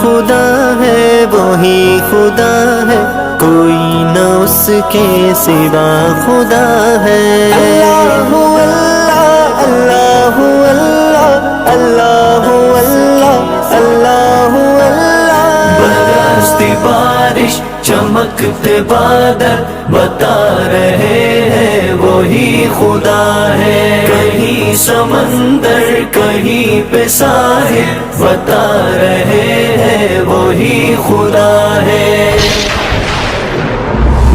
خدا ہے وہی خدا ہے، کوئی نہ اس کے سوا خدا ہے۔ اللہ اللہ اللہ اللہ اللہ اللہ اللہ اللہ۔ برستی بارش چمکتے بادل بتا رہے ہیں وہی خدا ہے، کہیں سمندر کہیں پہ ساحل بتا رہے ہیں وہی خدا ہے۔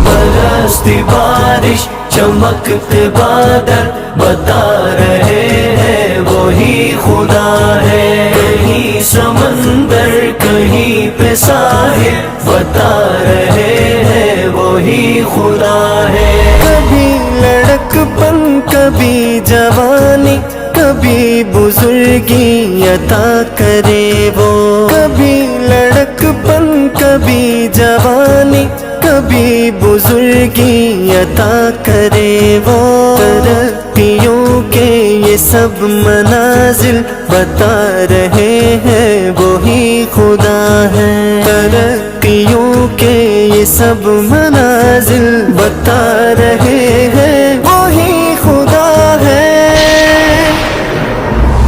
برستی بارش چمکتے بادل بتا رہے ہیں وہی خدا ہے، کہیں سمندر کہیں پہ ساحل بتا رہے ہیں وہی خدا ہے۔ کبھی لڑک پن کبھی جوانی، کبھی بزرگی عطا کرے وہ، کبھی لڑک پن کبھی جوانی، کبھی بزرگی عطا کرے وہ۔ ترقیوں کے یہ سب منازل بتا رہے ہیں وہی خدا ہے، ترقیوں کے یہ سب منازل بتا رہے ہیں وہی خدا ہے۔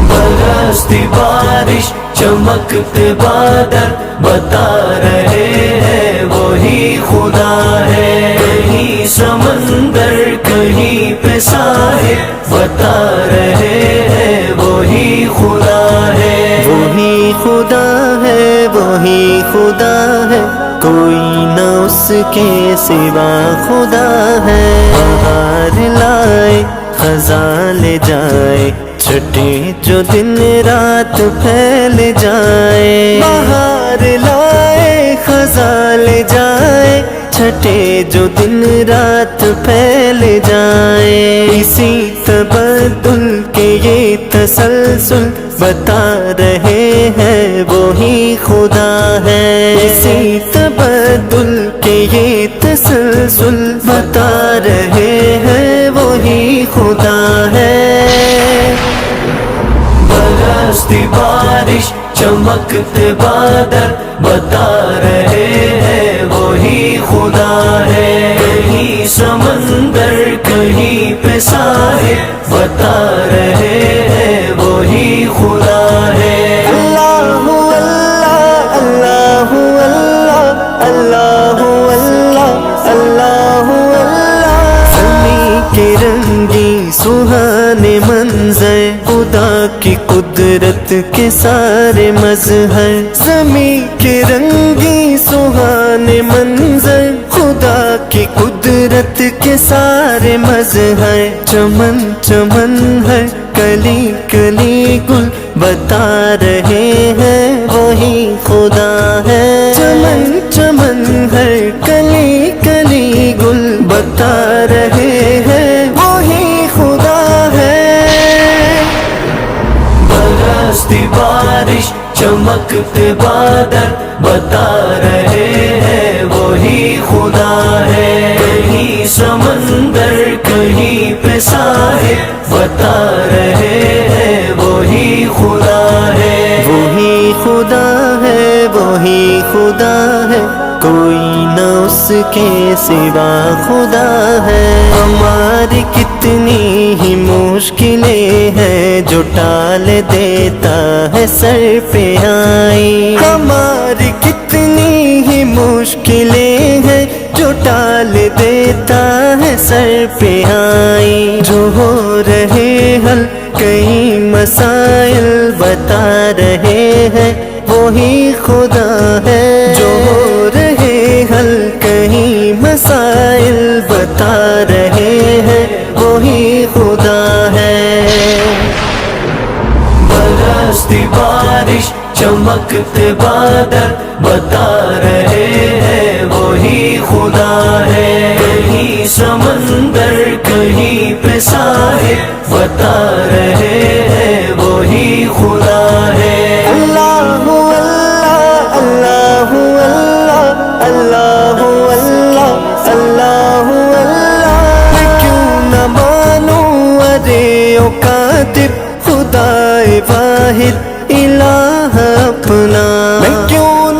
برستی بارش چمکتے بادل بتا رہے ہیں وہی خدا ہے، کہیں سمندر کہیں پہ ساحل بتا رہے ہیں وہی خدا ہے۔ وہی خدا ہے وہی خدا ہے، کوئی نہ اس کے سوا خدا ہے۔ بہار لائے خزاں لے جائے، چھٹے جو دن رات پھیل جائے، بہار لائے خزاں لے جائے، چھٹے جو دن رات پھیل جائے۔ اسی تبدل کے یہ تسلسل بتا رہے ہیں وہی خدا ہے، اسی تبدل کے یہ تسلسل بتا رہے ہیں وہی خدا ہے۔ برستی بارش چمکتے بادل بتا رہے ہیں وہی خدا ہے، کہیں سمندر کہیں پہ ساحل بتا رہے ہیں وہی خدا ہے۔ اللہ اللہ اللہ اللہ اللہ اللہ اللہ اللہ۔ زمین کے رنگی سہانے منظر خدا کی قدرت کے سارے مظہر، زمین کے رنگی سہانے منظر خدا کی قدرت کے سارے مظہر، چمن چمن ہے کلی کلی گل بتا رہے ہیں وہی خدا ہے، چمن چمن ہے کلی کلی گل بتا رہے ہیں وہی خدا ہے۔ برستی بارش چمکتے بادل بتا رہے ہیں وہی خدا ہے، کہیں سمندر کہیں پہ ساحل بتا رہے ہیں وہی خدا ہے۔ وہی خدا ہے وہی خدا ہے، کوئی نہ اس کے سوا خدا ہے۔ ہماری کتنی ہی مشکلیں ہیں جو ٹال دیتا ہے سر پہ آئی، ہماری کتنی ہی مشکلیں ہیں جو ٹال دیتا ہے سر پہ آئی، جو ہو رہے حل کئی مسائل بتا رہے ہیں وہی خدا ہے، جو ہو رہے حل کہیں مسائل بتا رہے ہیں وہی خدا ہے۔ برستی بارش چمکتے بادل بتا رہے ہیں وہی خدا ہے، کہیں سمندر کہیں پہ ساحل بتا رہے ہیں وہی خدا ہے۔ اللہ اللہ اللہ اللہ اللہ اللہ اللہ۔ میں کیوں نہ مانوں ارے او کاتب خدا واحد الہ اپنا، میں کیوں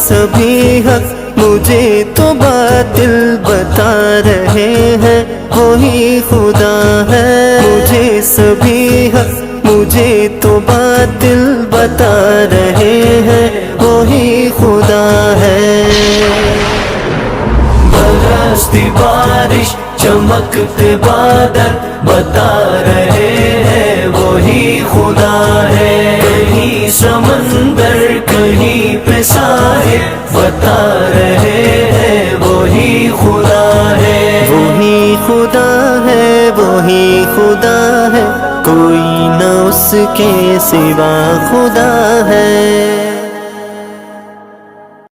سبھی حق مجھے تو باطل بتا رہے ہیں، وہی خدا ہے۔ مجھے سبھی حق مجھے تو باطل بتا رہے ہیں، وہی خدا ہے۔ برستی بارش چمکتے بادل بتا رہے ہیں وہی خدا ہے۔ کہیں سمندر کہیں پہ ساحل بتا رہے ہیں وہی خدا ہے۔ وہی خدا ہے، وہی خدا ہے، کوئی نہ اس کے سوا خدا ہے۔